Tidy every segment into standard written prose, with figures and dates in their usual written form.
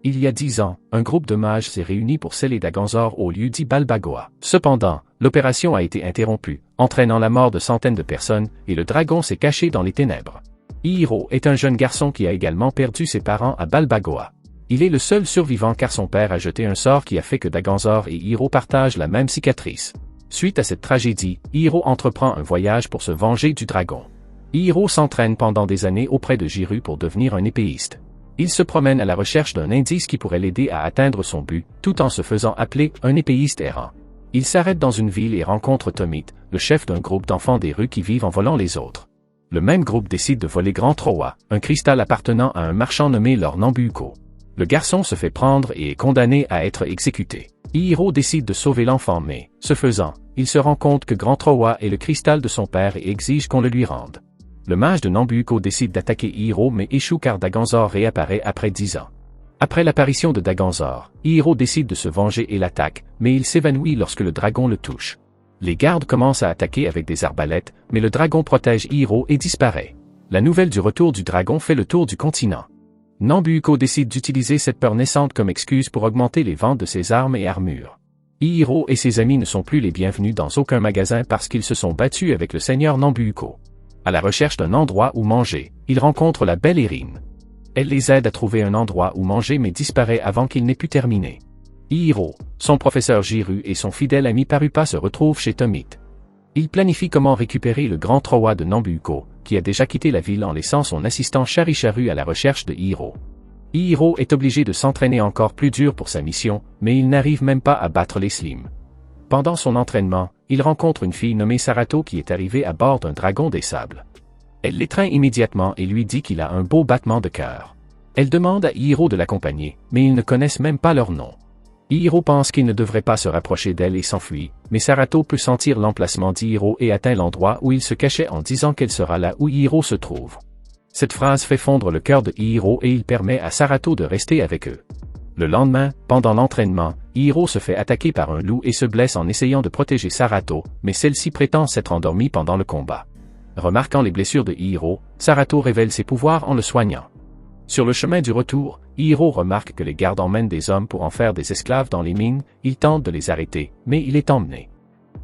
Il y a 10 ans, un groupe de mages s'est réuni pour sceller Daganzor au lieu dit Balbagoa. Cependant, l'opération a été interrompue, entraînant la mort de centaines de personnes, et le dragon s'est caché dans les ténèbres. Ihiro est un jeune garçon qui a également perdu ses parents à Balbagoa. Il est le seul survivant car son père a jeté un sort qui a fait que Daganzor et Ihiro partagent la même cicatrice. Suite à cette tragédie, Ihiro entreprend un voyage pour se venger du dragon. Ihiro s'entraîne pendant des années auprès de Jiru pour devenir un épéiste. Il se promène à la recherche d'un indice qui pourrait l'aider à atteindre son but, tout en se faisant appeler un épéiste errant. Il s'arrête dans une ville et rencontre Tomit, le chef d'un groupe d'enfants des rues qui vivent en volant les autres. Le même groupe décide de voler Grand Trowa, un cristal appartenant à un marchand nommé Lord Nambuko. Le garçon se fait prendre et est condamné à être exécuté. Ihiro décide de sauver l'enfant mais, ce faisant, il se rend compte que Grand Trowa est le cristal de son père et exige qu'on le lui rende. Le mage de Nambuko décide d'attaquer Ihiro mais échoue car Daganzor réapparaît après 10 ans. Après l'apparition de Daganzor, Ihiro décide de se venger et l'attaque, mais il s'évanouit lorsque le dragon le touche. Les gardes commencent à attaquer avec des arbalètes, mais le dragon protège Ihiro et disparaît. La nouvelle du retour du dragon fait le tour du continent. Nambuko décide d'utiliser cette peur naissante comme excuse pour augmenter les ventes de ses armes et armures. Ihiro et ses amis ne sont plus les bienvenus dans aucun magasin parce qu'ils se sont battus avec le seigneur Nambuko. À la recherche d'un endroit où manger, ils rencontrent la belle Erin. Elle les aide à trouver un endroit où manger mais disparaît avant qu'il n'ait pu terminer. Ihiro, son professeur Jiru et son fidèle ami Parupa se retrouvent chez Tomit. Ils planifient comment récupérer le grand Trowa de Nambuko, qui a déjà quitté la ville en laissant son assistant Charicharu à la recherche de Ihiro. Ihiro est obligé de s'entraîner encore plus dur pour sa mission, mais il n'arrive même pas à battre les Slims. Pendant son entraînement, il rencontre une fille nommée Sarato qui est arrivée à bord d'un dragon des sables. Elle l'étreint immédiatement et lui dit qu'il a un beau battement de cœur. Elle demande à Ihiro de l'accompagner, mais ils ne connaissent même pas leur nom. Ihiro pense qu'il ne devrait pas se rapprocher d'elle et s'enfuit, mais Sarato peut sentir l'emplacement d'Ihiro et atteint l'endroit où il se cachait en disant qu'elle sera là où Ihiro se trouve. Cette phrase fait fondre le cœur de Ihiro et il permet à Sarato de rester avec eux. Le lendemain, pendant l'entraînement, Ihiro se fait attaquer par un loup et se blesse en essayant de protéger Sarato, mais celle-ci prétend s'être endormie pendant le combat. Remarquant les blessures de Ihiro, Sarato révèle ses pouvoirs en le soignant. Sur le chemin du retour, Ihiro remarque que les gardes emmènent des hommes pour en faire des esclaves dans les mines, il tente de les arrêter, mais il est emmené.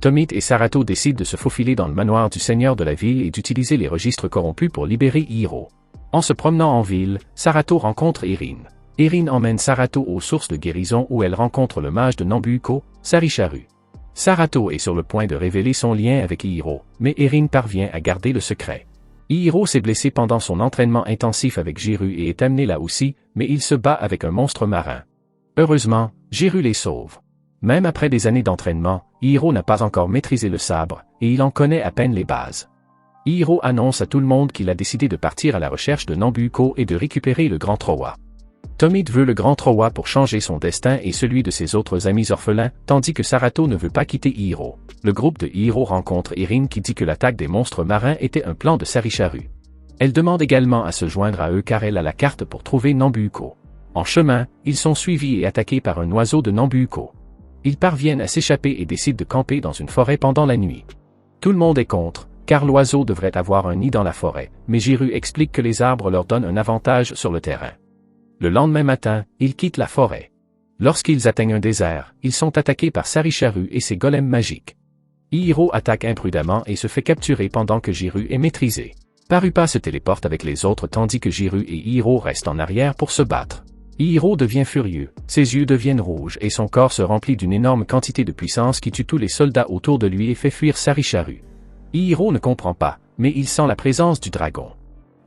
Tomit et Sarato décident de se faufiler dans le manoir du seigneur de la ville et d'utiliser les registres corrompus pour libérer Ihiro. En se promenant en ville, Sarato rencontre Erin. Erin emmène Sarato aux sources de guérison où elle rencontre le mage de Nambuko, Saricharu. Sarato est sur le point de révéler son lien avec Ihiro, mais Erin parvient à garder le secret. Ihiro s'est blessé pendant son entraînement intensif avec Jiru et est amené là aussi, mais il se bat avec un monstre marin. Heureusement, Jiru les sauve. Même après des années d'entraînement, Ihiro n'a pas encore maîtrisé le sabre, et il en connaît à peine les bases. Ihiro annonce à tout le monde qu'il a décidé de partir à la recherche de Nambuko et de récupérer le Grand Trowa. Tomit veut le Grand Trowa pour changer son destin et celui de ses autres amis orphelins, tandis que Sarato ne veut pas quitter Ihiro. Le groupe de Ihiro rencontre Erin qui dit que l'attaque des monstres marins était un plan de Saricharu. Elle demande également à se joindre à eux car elle a la carte pour trouver Nambuko. En chemin, ils sont suivis et attaqués par un oiseau de Nambuko. Ils parviennent à s'échapper et décident de camper dans une forêt pendant la nuit. Tout le monde est contre, car l'oiseau devrait avoir un nid dans la forêt, mais Jiru explique que les arbres leur donnent un avantage sur le terrain. Le lendemain matin, ils quittent la forêt. Lorsqu'ils atteignent un désert, ils sont attaqués par Saricharu et ses golems magiques. Ihiro attaque imprudemment et se fait capturer pendant que Jiru est maîtrisé. Parupa se téléporte avec les autres tandis que Jiru et Ihiro restent en arrière pour se battre. Ihiro devient furieux, ses yeux deviennent rouges et son corps se remplit d'une énorme quantité de puissance qui tue tous les soldats autour de lui et fait fuir Saricharu. Ihiro ne comprend pas, mais il sent la présence du dragon.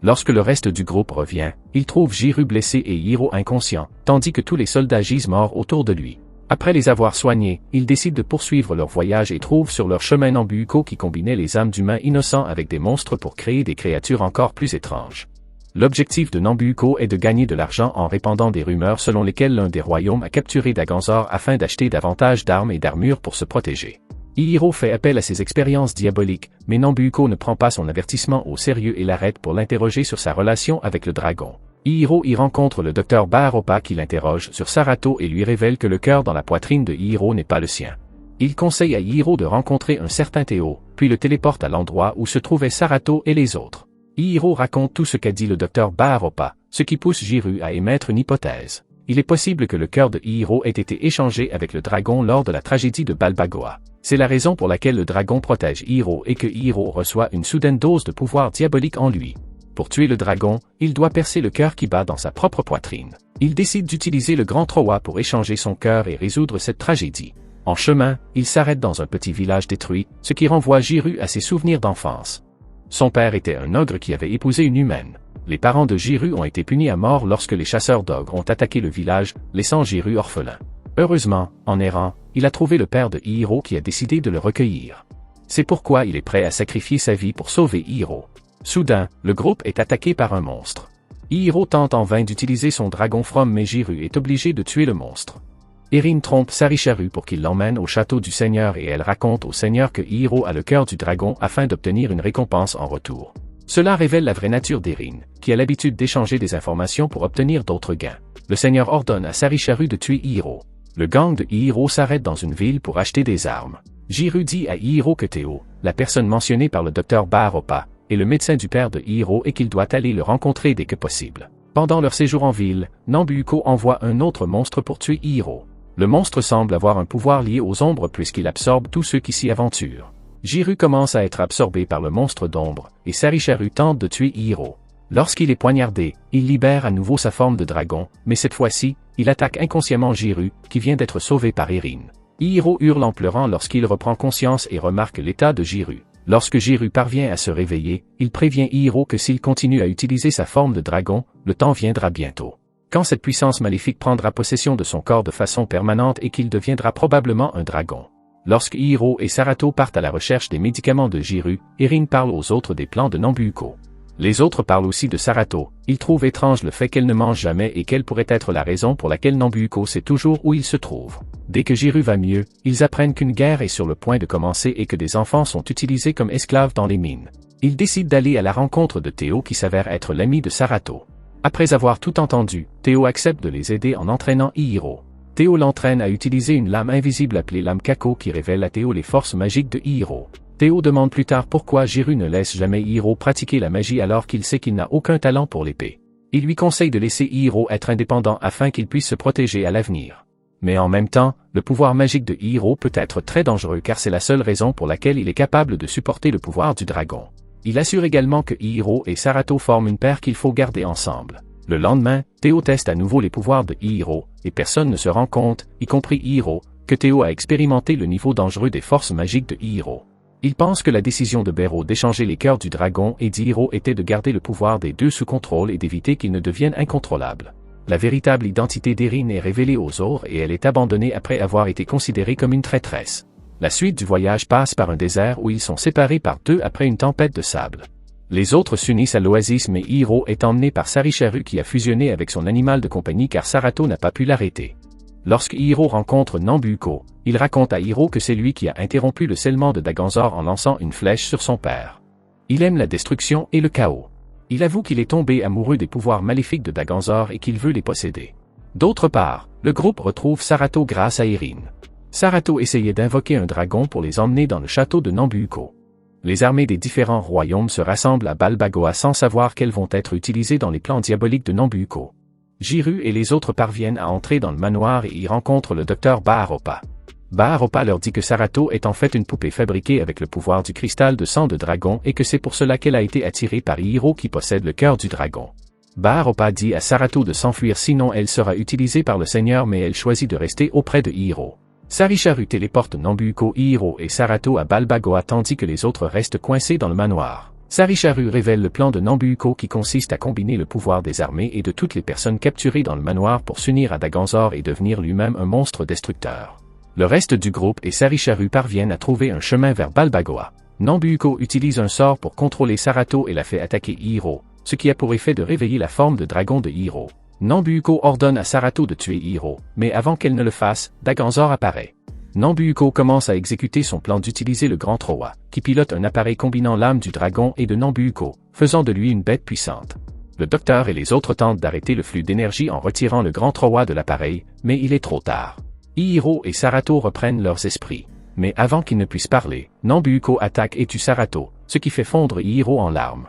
Lorsque le reste du groupe revient, il trouve Jiru blessé et Ihiro inconscient, tandis que tous les soldats gisent morts autour de lui. Après les avoir soignés, ils décident de poursuivre leur voyage et trouvent sur leur chemin Nambuko qui combinait les âmes d'humains innocents avec des monstres pour créer des créatures encore plus étranges. L'objectif de Nambuko est de gagner de l'argent en répandant des rumeurs selon lesquelles l'un des royaumes a capturé Daganzor afin d'acheter davantage d'armes et d'armures pour se protéger. Ihiro fait appel à ses expériences diaboliques, mais Nambuko ne prend pas son avertissement au sérieux et l'arrête pour l'interroger sur sa relation avec le dragon. Ihiro y rencontre le docteur Baharopa qui l'interroge sur Sarato et lui révèle que le cœur dans la poitrine de Ihiro n'est pas le sien. Il conseille à Ihiro de rencontrer un certain Théo, puis le téléporte à l'endroit où se trouvaient Sarato et les autres. Ihiro raconte tout ce qu'a dit le docteur Baharopa, ce qui pousse Jiru à émettre une hypothèse. il est possible que le cœur de Hiro ait été échangé avec le dragon lors de la tragédie de Balbagoa. C'est la raison pour laquelle le dragon protège Hiro et que Hiro reçoit une soudaine dose de pouvoir diabolique en lui. Pour tuer le dragon, il doit percer le cœur qui bat dans sa propre poitrine. Il décide d'utiliser le grand Trowa pour échanger son cœur et résoudre cette tragédie. En chemin, il s'arrête dans un petit village détruit, ce qui renvoie Jiru à ses souvenirs d'enfance. Son père était un ogre qui avait épousé une humaine. Les parents de Jiru ont été punis à mort lorsque les chasseurs d'ogres ont attaqué le village, laissant Jiru orphelin. Heureusement, en errant, il a trouvé le père de Hiro qui a décidé de le recueillir. C'est pourquoi il est prêt à sacrifier sa vie pour sauver Hiro. Soudain, le groupe est attaqué par un monstre. Hiro tente en vain d'utiliser son dragon From mais Jiru est obligé de tuer le monstre. Erin trompe Saricharu pour qu'il l'emmène au château du Seigneur et elle raconte au Seigneur que Hiro a le cœur du dragon afin d'obtenir une récompense en retour. Cela révèle la vraie nature d'Erin, qui a l'habitude d'échanger des informations pour obtenir d'autres gains. Le Seigneur ordonne à Saricharu de tuer Hiro. Le gang de Hiro s'arrête dans une ville pour acheter des armes. Jiru dit à Hiro que Théo, la personne mentionnée par le docteur Baharopa, est le médecin du père de Hiro et qu'il doit aller le rencontrer dès que possible. Pendant leur séjour en ville, Nambuko envoie un autre monstre pour tuer Hiro. Le monstre semble avoir un pouvoir lié aux ombres puisqu'il absorbe tous ceux qui s'y aventurent. Jiru commence à être absorbé par le monstre d'ombre, et Saricharu tente de tuer Hiro. Lorsqu'il est poignardé, il libère à nouveau sa forme de dragon, mais cette fois-ci, il attaque inconsciemment Jiru, qui vient d'être sauvé par Erin. Hiro hurle en pleurant lorsqu'il reprend conscience et remarque l'état de Jiru. Lorsque Jiru parvient à se réveiller, il prévient Hiro que s'il continue à utiliser sa forme de dragon, le temps viendra bientôt. Quand cette puissance maléfique prendra possession de son corps de façon permanente et qu'il deviendra probablement un dragon. Lorsque Hiro et Sarato partent à la recherche des médicaments de Jiru, Erin parle aux autres des plans de Nambuko. Les autres parlent aussi de Sarato. Ils trouvent étrange le fait qu'elle ne mange jamais et quelle pourrait être la raison pour laquelle Nambuko sait toujours où il se trouve. Dès que Jiru va mieux, ils apprennent qu'une guerre est sur le point de commencer et que des enfants sont utilisés comme esclaves dans les mines. Ils décident d'aller à la rencontre de Théo qui s'avère être l'ami de Sarato. Après avoir tout entendu, Théo accepte de les aider en entraînant Hiro. Théo l'entraîne à utiliser une lame invisible appelée lame Kako qui révèle à Théo les forces magiques de Hiro. Théo demande plus tard pourquoi Jiru ne laisse jamais Hiro pratiquer la magie alors qu'il sait qu'il n'a aucun talent pour l'épée. Il lui conseille de laisser Hiro être indépendant afin qu'il puisse se protéger à l'avenir. Mais en même temps, le pouvoir magique de Hiro peut être très dangereux car c'est la seule raison pour laquelle il est capable de supporter le pouvoir du dragon. Il assure également que Hiro et Sarato forment une paire qu'il faut garder ensemble. Le lendemain, Théo teste à nouveau les pouvoirs de Hiro, et personne ne se rend compte, y compris Hiro, que Théo a expérimenté le niveau dangereux des forces magiques de Hiro. Il pense que la décision de Bero d'échanger les cœurs du dragon et d'Hiro était de garder le pouvoir des deux sous contrôle et d'éviter qu'ils ne deviennent incontrôlables. La véritable identité d'Erin est révélée aux autres et elle est abandonnée après avoir été considérée comme une traîtresse. La suite du voyage passe par un désert où ils sont séparés par deux après une tempête de sable. Les autres s'unissent à l'oasis mais Hiro est emmené par Saricharu qui a fusionné avec son animal de compagnie car Sarato n'a pas pu l'arrêter. Lorsque Hiro rencontre Nambuko, il raconte à Hiro que c'est lui qui a interrompu le scellement de Daganzor en lançant une flèche sur son père. Il aime la destruction et le chaos. Il avoue qu'il est tombé amoureux des pouvoirs maléfiques de Daganzor et qu'il veut les posséder. D'autre part, le groupe retrouve Sarato grâce à Erin. Sarato essayait d'invoquer un dragon pour les emmener dans le château de Nambuko. Les armées des différents royaumes se rassemblent à Balbagoa sans savoir qu'elles vont être utilisées dans les plans diaboliques de Nambuko. Jiru et les autres parviennent à entrer dans le manoir et y rencontrent le docteur Baharopa. Baharopa leur dit que Sarato est en fait une poupée fabriquée avec le pouvoir du cristal de sang de dragon et que c'est pour cela qu'elle a été attirée par Hiro qui possède le cœur du dragon. Baharopa dit à Sarato de s'enfuir sinon elle sera utilisée par le Seigneur mais elle choisit de rester auprès de Hiro. Saricharu téléporte Nambuko, Hiro et Sarato à Balbagoa tandis que les autres restent coincés dans le manoir. Saricharu révèle le plan de Nambuko qui consiste à combiner le pouvoir des armées et de toutes les personnes capturées dans le manoir pour s'unir à Daganzor et devenir lui-même un monstre destructeur. Le reste du groupe et Saricharu parviennent à trouver un chemin vers Balbagoa. Nambuko utilise un sort pour contrôler Sarato et la fait attaquer Hiro, ce qui a pour effet de réveiller la forme de dragon de Hiro. Nambuko ordonne à Sarato de tuer Hiro, mais avant qu'elle ne le fasse, Daganzor apparaît. Nambuko commence à exécuter son plan d'utiliser le grand Trowa, qui pilote un appareil combinant l'âme du dragon et de Nambuko, faisant de lui une bête puissante. Le docteur et les autres tentent d'arrêter le flux d'énergie en retirant le grand Trowa de l'appareil, mais il est trop tard. Hiro et Sarato reprennent leurs esprits. Mais avant qu'ils ne puissent parler, Nambuko attaque et tue Sarato, ce qui fait fondre Hiro en larmes.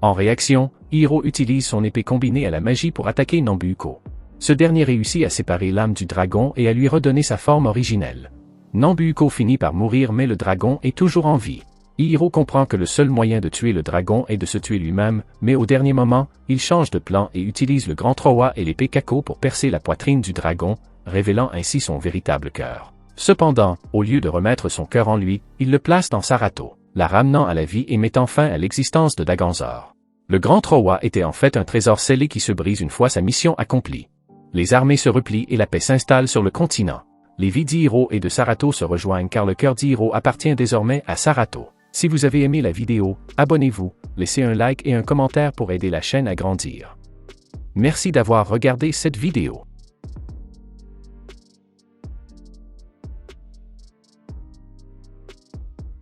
En réaction, Hiro utilise son épée combinée à la magie pour attaquer Nambuko. Ce dernier réussit à séparer l'âme du dragon et à lui redonner sa forme originelle. Nambuko finit par mourir mais le dragon est toujours en vie. Hiro comprend que le seul moyen de tuer le dragon est de se tuer lui-même, mais au dernier moment, il change de plan et utilise le grand Trowa et l'épée Kako pour percer la poitrine du dragon, révélant ainsi son véritable cœur. Cependant, au lieu de remettre son cœur en lui, il le place dans Sarato, la ramenant à la vie et mettant fin à l'existence de Daganzor. Le grand Trowa était en fait un trésor scellé qui se brise une fois sa mission accomplie. Les armées se replient et la paix s'installe sur le continent. Les vies d'Hiro et de Sarato se rejoignent car le cœur d'Hiro appartient désormais à Sarato. Si vous avez aimé la vidéo, abonnez-vous, laissez un like et un commentaire pour aider la chaîne à grandir. Merci d'avoir regardé cette vidéo.